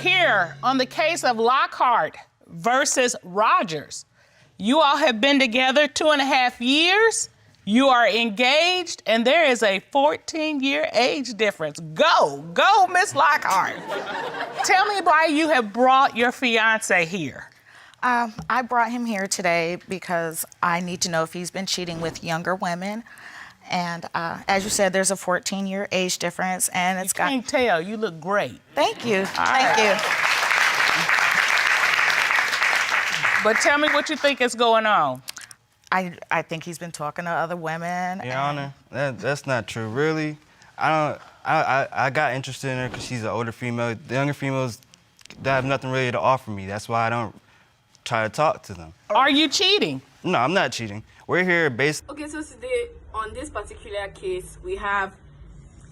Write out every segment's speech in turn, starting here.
here on the case of Lockhart versus Rogers. You all have been together 2.5 years. You are engaged, and there is a 14-year age difference. Go, Miss Lockhart. Tell me why you have brought your fiance here. I brought him here today because I need to know if he's been cheating with younger women. And as you said, there's a 14-year age difference, and it's got... I can't tell. You look great. Thank you. Thank you. But tell me what you think is going on. I think he's been talking to other women. Your Honor, that's not true. Really, I got interested in her because she's an older female. The younger females, they have nothing really to offer me. That's why I don't try to talk to them. Are you cheating? No, I'm not cheating. We're here based... Okay, so today, on this particular case, we have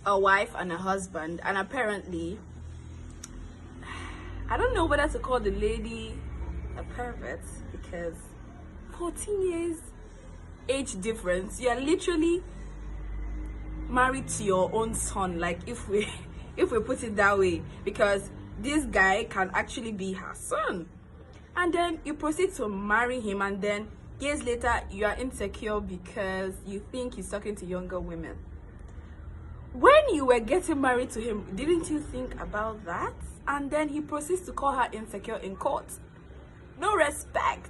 a wife and a husband, and apparently, I don't know whether to call the lady a pervert, because 14 years age difference, you're literally married to your own son, like if we put it that way, because this guy can actually be her son. And then you proceed to marry him, and then years later you are insecure because you think he's talking to younger women. When you were getting married to him, didn't you think about that? And then he proceeds to call her insecure in court. No respect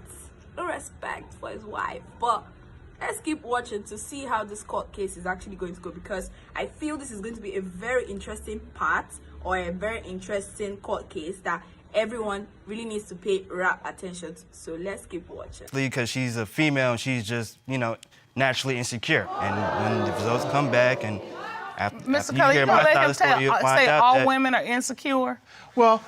for his wife. But let's keep watching to see how this court case is actually going to go, because I feel this is going to be a very interesting part, or a very interesting court case that everyone really needs to pay rapt attention to. So let's keep watching. Because she's a female and she's just, naturally insecure. And when the results come back and after Mr. you Kelly, hear you my gonna let side him of the story, you'll find say out all that... women are insecure? Well,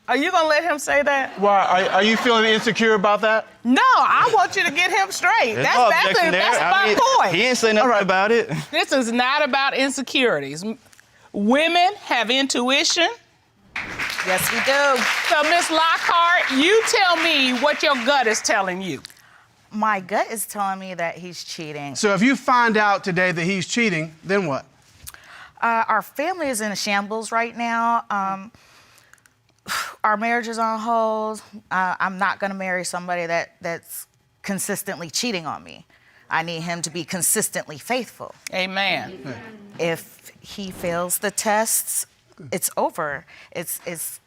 Are you gonna let him say that? why are you feeling insecure about that? No, I want you to get him straight. There's no That's objection there. my point. He ain't say nothing about it. This is not about insecurities. Women have intuition. Yes, we do. So, Miss Lockhart, you tell me what your gut is telling you. My gut is telling me that he's cheating. So if you find out today that he's cheating, then what? Our family is in a shambles right now. Our marriage is on hold. I'm not gonna marry somebody that's consistently cheating on me. I need him to be consistently faithful. Amen. If he fails the tests, it's over. It's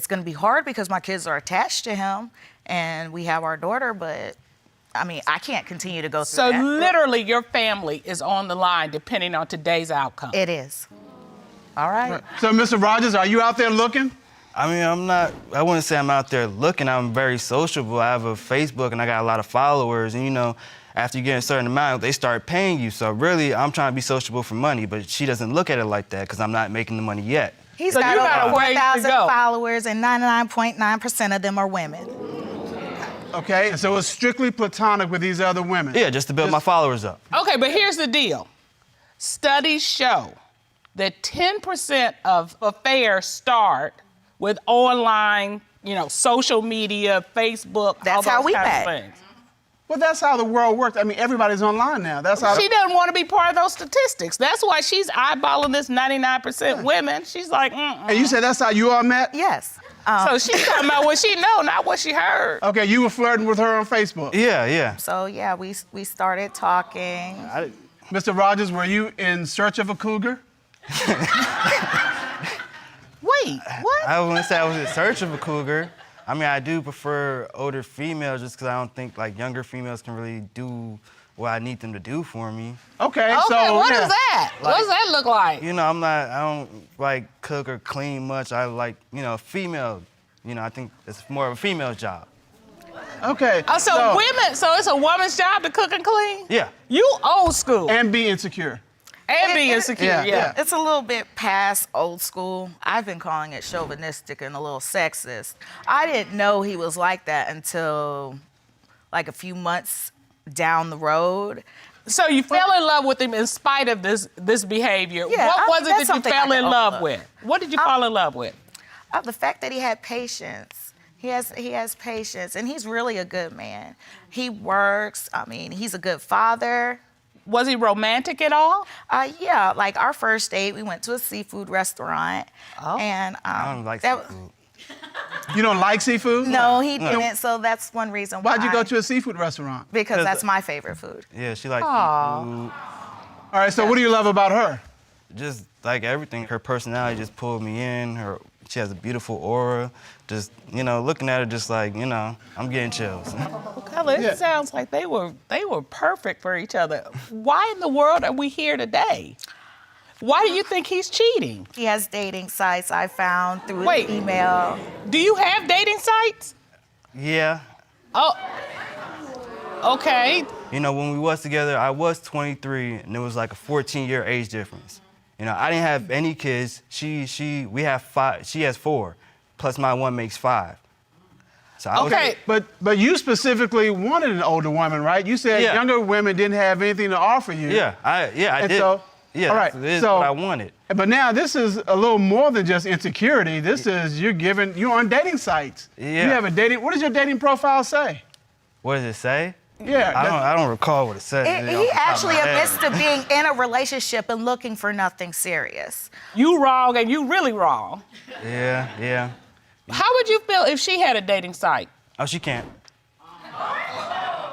gonna be hard because my kids are attached to him and we have our daughter, but I mean, I can't continue to go through So that. literally your family is on the line depending on today's outcome. It is. All right. So, Mr. Rogers, are you out there looking? I mean, I wouldn't say I'm out there looking. I'm very sociable. I have a Facebook and I got a lot of followers. And after you get a certain amount, they start paying you. So really, I'm trying to be sociable for money, but she doesn't look at it like that because I'm not making the money yet. He's So got you got over a ways to 4,000 go. followers and 99.9% of them are women. Okay, and so it's strictly platonic with these other women. Yeah, just to build my followers up. Okay, but here's the deal. Studies show that 10% of affairs start with online, social media, Facebook, That's all those how we kinds met. of things. Well, that's how the world works. I mean, everybody's online now. That's how. She doesn't want to be part of those statistics. That's why she's eyeballing this 99% women. She's like, And you said that's how you all met? Yes. So she's talking about what she know, not what she heard. Okay, you were flirting with her on Facebook. Yeah. So yeah, we started talking. Mr. Rogers, were you in search of a cougar? Wait, what? I wouldn't say I was in search of a cougar. I mean, I do prefer older females just because I don't think younger females can really do what I need them to do for me. Okay, Okay, so what yeah. is that? What does that look like? I don't cook or clean much. I female. I think it's more of a female's job. Okay. So it's a woman's job to cook and clean? Yeah. You old school. And be insecure. And be insecure, yeah. It's a little bit past old school. I've been calling it chauvinistic and a little sexist. I didn't know he was like that until a few months down the road. So you fell in love with him in spite of this behavior. Yeah, What was it that's that you something I fell can in love overlook. with? What did you fall in love with? The fact that he had patience. He has patience, and he's really a good man. He works. I mean, he's a good father. Was he romantic at all? Yeah, like our first date, we went to a seafood restaurant. Oh. And I don't like seafood. You don't like seafood? No, he didn't, so that's one reason why. Why'd you go to a seafood restaurant? Because that's my favorite food. Yeah, she likes Aw. seafood. All right, so what do you love about her? Just like everything, her personality just pulled me in. She has a beautiful aura. Just, looking at her, just like, I'm getting chills. Well, it sounds like they were perfect for each other. Why in the world are we here today? Why do you think he's cheating? He has dating sites I found through Wait. email. Do you have dating sites? Yeah. Oh, okay. When we was together, I was 23, and there was like a 14-year age difference. I didn't have any kids. We have 5. She has 4, plus my one makes 5. So I Okay. But you specifically wanted an older woman, right? You said younger women didn't have anything to offer you. I And did. so, Yeah, all right, that's so- what I wanted. But now this is a little more than just insecurity. This is you're on dating sites. Yeah. You have a dating. What does your dating profile say? What does it say? Yeah. I don't recall what it said. He actually admits to being in a relationship and looking for nothing serious. You wrong, and you really wrong. Yeah. How would you feel if she had a dating site? Oh, she can't.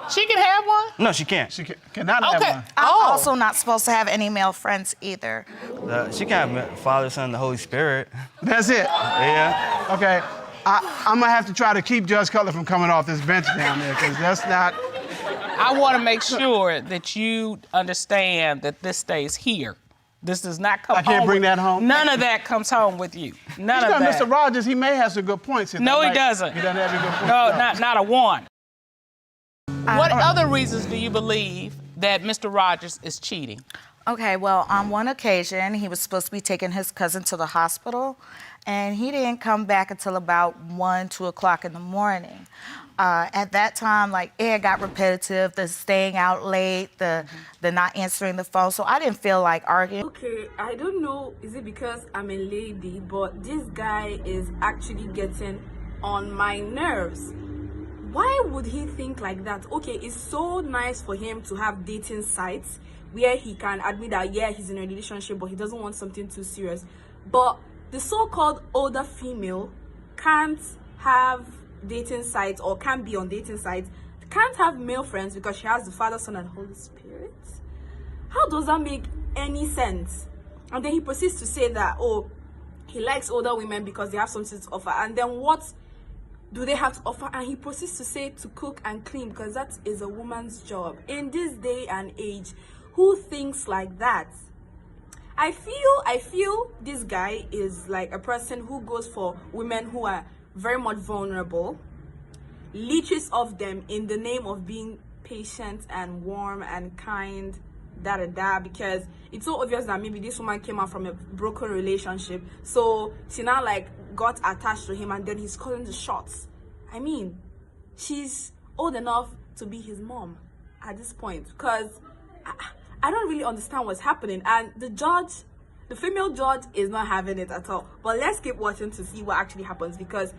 She can have one? No, she can't. She cannot have Okay. one. I'm Oh. also not supposed to have any male friends either. She can have Father, Son, and the Holy Spirit. That's it. Yeah. Okay. I'm gonna have to try to keep Judge Cutler from coming off this bench down there, because that's not. I want to make sure that you understand that this stays here. This does not come I home. can't bring that home? None of that comes home with you. None of Now, that. Mr. Rogers, he may have some good points. No, he doesn't. He doesn't have any good points. No, not a one. What other reasons do you believe that Mr. Rogers is cheating? Okay, well, on one occasion, he was supposed to be taking his cousin to the hospital, and he didn't come back until about 1, 2 o'clock in the morning. At that time, it got repetitive, the staying out late, the not answering the phone, so I didn't feel like arguing. Okay, I don't know, is it because I'm a lady, but this guy is actually getting on my nerves. Why would he think like that? Okay, it's so nice for him to have dating sites where he can admit that, yeah, he's in a relationship, but he doesn't want something too serious. But the so-called older female can't have dating sites or can't be on dating sites, can't have male friends because she has the Father, Son, and Holy Spirit. How does that make any sense? And then he proceeds to say that, oh, he likes older women because they have something to offer. And then what do they have to offer? And he proceeds to say to cook and clean because that is a woman's job. In this day and age, who thinks like that? I feel this guy is like a person who goes for women who are very much vulnerable, leeches off them in the name of being patient and warm and kind, because it's so obvious that maybe this woman came out from a broken relationship, so she now got attached to him, and then he's calling the shots. I mean, she's old enough to be his mom at this point, because I don't really understand what's happening, and the female judge is not having it at all. But let's keep watching to see what actually happens, because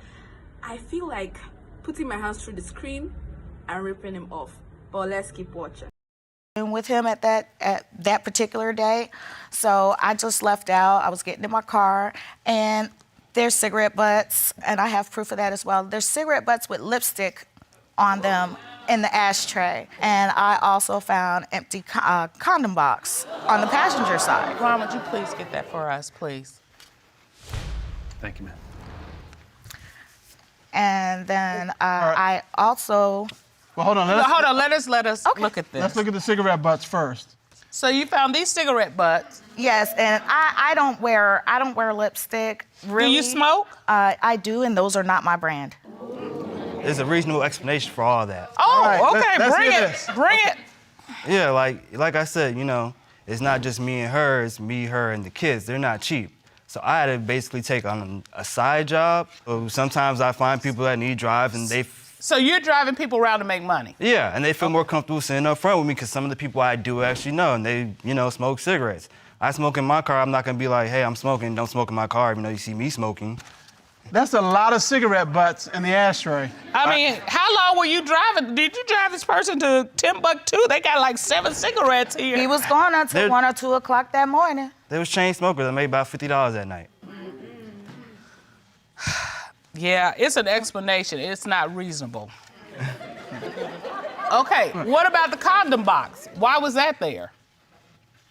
I feel like putting my hands through the screen and ripping him off. But let's keep watching. With him at that particular day, so I just left out. I was getting in my car, and there's cigarette butts, and I have proof of that as well. There's cigarette butts with lipstick on them in the ashtray, and I also found empty condom box on the passenger side. Ron, would you please get that for us, please? Thank you, ma'am. And then I also. Well, hold on. Hold on, let us look at this. Let's look at the cigarette butts first. So you found these cigarette butts. Yes, and I don't wear lipstick. Really. Do you smoke? I do, and those are not my brand. There's a reasonable explanation for all that. Oh, right, okay, let's bring hear it. this. Bring it. Yeah, like I said, it's not just me and her, it's me, her, and the kids. They're not cheap. So I had to basically take on a side job. So sometimes I find people that need drives, and So you're driving people around to make money? yeah, and they feel more comfortable sitting up front with me because some of the people I do actually know, and they, smoke cigarettes. I smoke in my car, I'm not gonna be like, hey, I'm smoking, don't smoke in my car, even though you see me smoking. That's a lot of cigarette butts in the ashtray. I mean, how long were you driving? Did you drive this person to Timbuktu? They got like 7 cigarettes here. He was gone until 1 or 2 o'clock that morning. There was chain smokers that made about $50 that night. Yeah, it's an explanation. It's not reasonable. Okay, what about the condom box? Why was that there?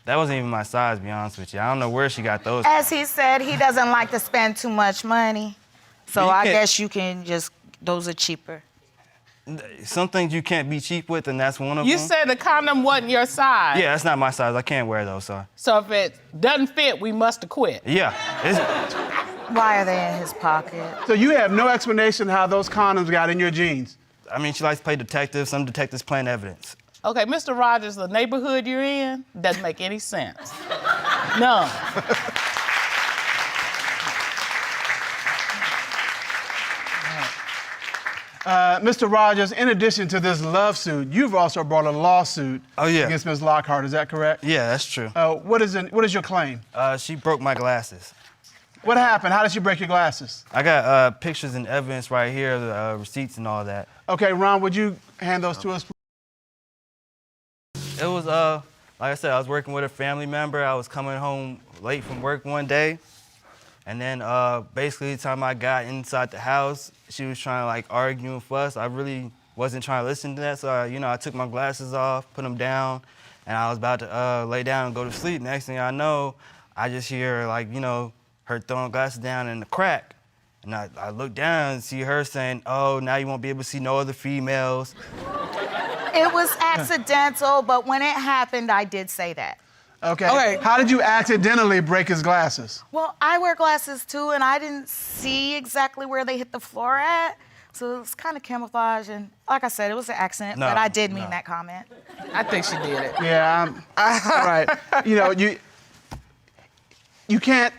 That wasn't even my size, to be honest with you. I don't know where she got those. As he said, he doesn't like to spend too much money. So I guess you can just, those are cheaper. Some things you can't be cheap with, and that's one of them. You said the condom wasn't your size. Yeah, that's not my size. I can't wear those, so. So if it doesn't fit, we must have quit. Yeah. Why are they in his pocket? So you have no explanation how those condoms got in your jeans? I mean, she likes to play detective. Some detectives playing evidence. Okay, Mr. Rogers, the neighborhood you're in doesn't make any sense. None. Mr. Rogers, in addition to this love suit, you've also brought a lawsuit against Ms. Lockhart, is that correct? Yeah, that's true. What is your claim? She broke my glasses. What happened? How did she break your glasses? I got pictures and evidence right here, the receipts and all that. Okay, Ron, would you hand those to us? It was, like I said, I was working with a family member. I was coming home late from work one day. And then basically the time I got inside the house, she was trying to like argue and fuss. I really wasn't trying to listen to that. So, I took my glasses off, put them down, and I was about to lay down and go to sleep. Next thing I know, I just hear like, her throwing glasses down in the crack. And I look down and see her saying, oh, now you won't be able to see no other females. It was accidental, but when it happened, I did say that. Okay. How did you accidentally break his glasses? Well, I wear glasses too, and I didn't see exactly where they hit the floor at. So it was kind of camouflage, and like I said, it was an accident, but I did mean that comment. I think she did it. Yeah, all right. You can't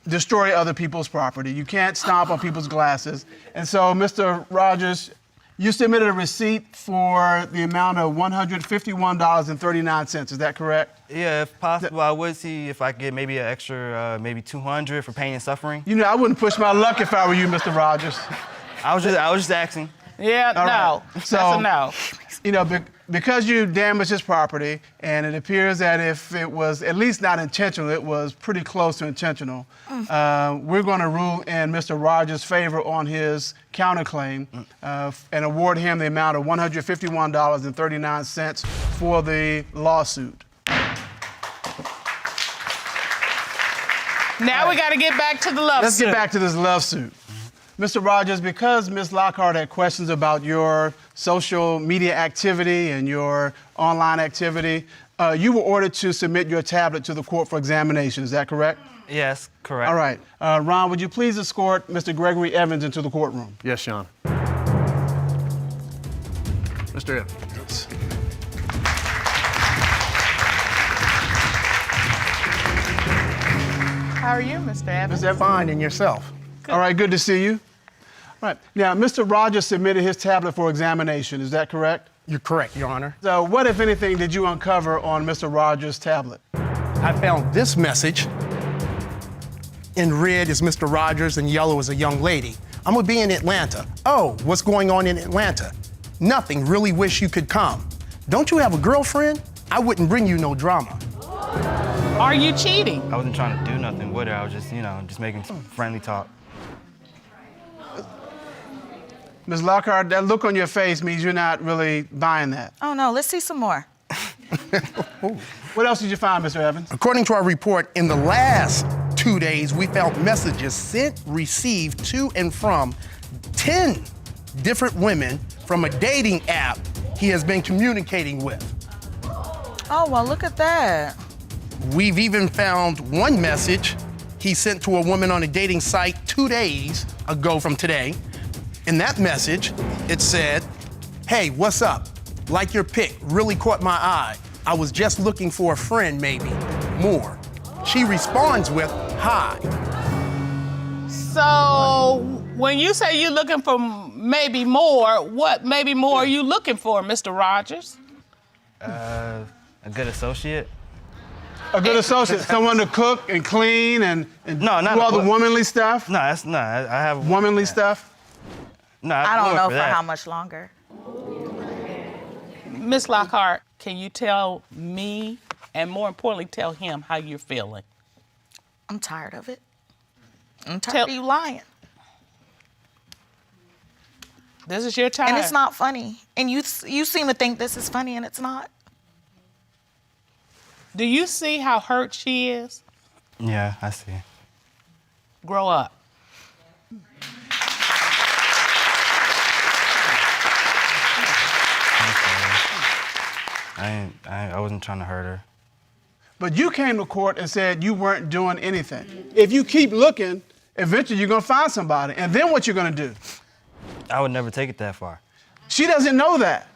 destroy other people's property. You can't stomp on people's glasses. And so, Mr. Rogers, you submitted a receipt for the amount of $151.39. Is that correct? Yeah, if possible, I would see if I could get maybe an extra, maybe $200 for pain and suffering. I wouldn't push my luck if I were you, Mr. Rogers. I was just asking. Yeah, All no. Right. So, that's a no. Because you damaged his property, and it appears that if it was at least not intentional, it was pretty close to intentional, we're going to rule in Mr. Rogers' favor on his counterclaim and award him the amount of $151.39 for the lawsuit. Now we got to get back to the love suit. Let's get back to this love suit. Mr. Rogers, because Ms. Lockhart had questions about your social media activity and your online activity, you were ordered to submit your tablet to the court for examination. Is that correct? Yes, correct. All right. Ron, would you please escort Mr. Gregory Evans into the courtroom? Yes, Sean. Mr. Evans. How are you, Mr. Evans? Fine, and yourself? All right, good to see you. All right. Now, Mr. Rogers submitted his tablet for examination. Is that correct? You're correct, Your Honor. So what, if anything, did you uncover on Mr. Rogers' tablet? I found this message. In red is Mr. Rogers, and yellow is a young lady. I'm gonna be in Atlanta. Oh, what's going on in Atlanta? Nothing, really wish you could come. Don't you have a girlfriend? I wouldn't bring you no drama. Are you cheating? I wasn't trying to do nothing with her. I was just, just making some friendly talk. Ms. Lockhart, that look on your face means you're not really buying that. Oh, no, let's see some more. What else did you find, Mr. Evans? According to our report, in the last 2 days, we found messages sent, received to and from 10 different women from a dating app he has been communicating with. Oh, well, look at that. We've even found one message he sent to a woman on a dating site 2 days ago from today. In that message, it said, hey, what's up? Like your pic, really caught my eye. I was just looking for a friend, maybe, more. She responds with, hi. So when you say you're looking for maybe more, what maybe more are you looking for, Mr. Rogers? A good associate. A good associate, someone to cook and clean and No, not do all a- the womanly stuff? No, that's not. I have Womanly stuff? No, I don't know for that. how much longer. Miss Lockhart, can you tell me, and more importantly, tell him how you're feeling? I'm tired of it. I'm tired of you lying. This is your time. And it's not funny. And you seem to think this is funny, and it's not. Do you see how hurt she is? Yeah, I see. Grow up. I wasn't trying to hurt her. But you came to court and said you weren't doing anything. If you keep looking, eventually you're gonna find somebody. And then what you're gonna do? I would never take it that far. She doesn't know that.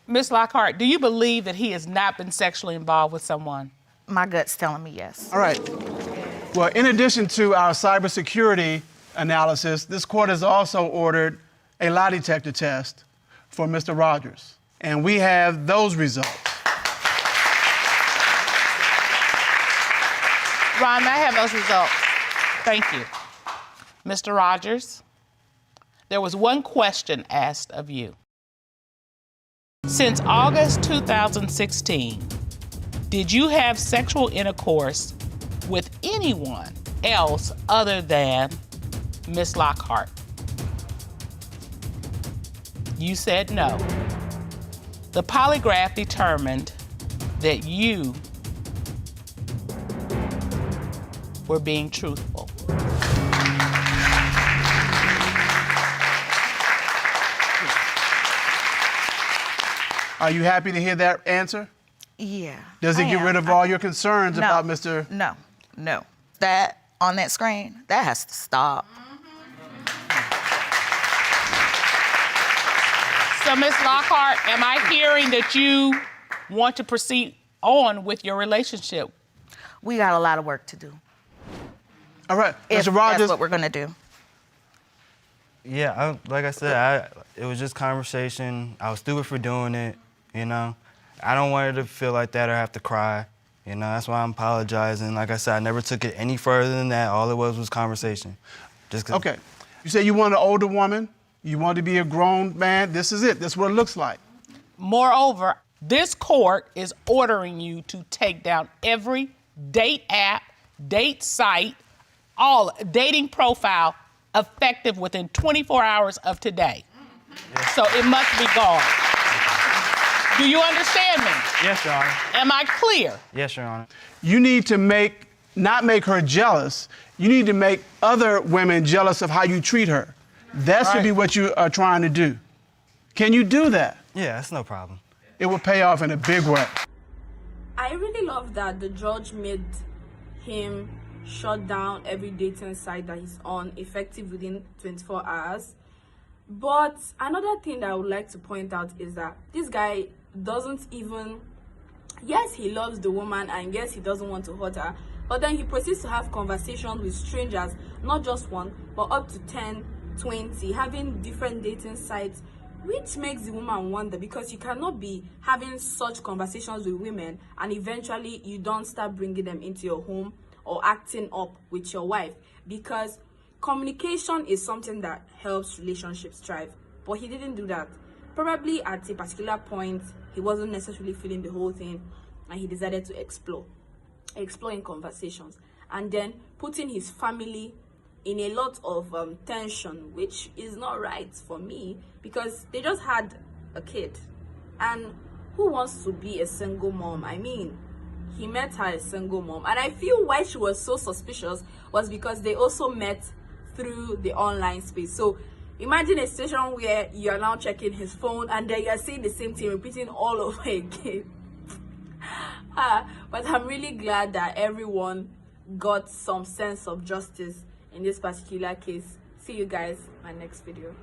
Miss Lockhart, do you believe that he has not been sexually involved with someone? My gut's telling me yes. All right. Well, in addition to our cybersecurity analysis, this court has also ordered a lie detector test for Mr. Rogers. And we have those results. Ron, may I have those results? Thank you. Mr. Rogers, there was one question asked of you. Since August 2016, did you have sexual intercourse with anyone else other than Miss Lockhart? You said no. The polygraph determined that you were being truthful. Are you happy to hear that answer? Yeah. Does it I get am. rid of all your concerns No. about Mr. No. That on that screen, that has to stop. So, Ms. Lockhart, am I hearing that you want to proceed on with your relationship? We got a lot of work to do. All right, If Mr. Rogers. that's what we're gonna do. Yeah, like I said, it was just conversation. I was stupid for doing it, you know. I don't want her to feel like that or have to cry. You know, that's why I'm apologizing. Like I said, I never took it any further than that. All it was conversation. Just 'cause. Okay. You say you want an older woman. You want to be a grown man. This is it. This is what it looks like. Moreover, this court is ordering you to take down every date app, date site, all dating profile effective within 24 hours of today. So it must be gone. Do you understand me? Yes, Your Honor. Am I clear? Yes, Your Honor. You need to not make her jealous. You need to make other women jealous of how you treat her. That should be what you are trying to do. Can you do that? Yeah, that's no problem. It will pay off in a big way. I really love that the judge made him shut down every dating site that he's on effective within 24 hours. But another thing that I would like to point out is that this guy doesn't even, yes, he loves the woman and yes, he doesn't want to hurt her, but then he proceeds to have conversations with strangers, not just one, but up to 10, 20, having different dating sites, which makes the woman wonder, because you cannot be having such conversations with women and eventually you don't start bringing them into your home or acting up with your wife, because communication is something that helps relationships thrive. But he didn't do that. Probably at a particular point, he wasn't necessarily feeling the whole thing and he decided to explore in conversations, and then putting his family in a lot of tension, which is not right for me, because they just had a kid. And who wants to be a single mom? I mean, he met her as a single mom, and I feel why she was so suspicious was because they also met through the online space. So imagine a situation where you're now checking his phone and then you're seeing the same thing repeating all over again. But I'm really glad that everyone got some sense of justice in this particular case. See you guys in my next video.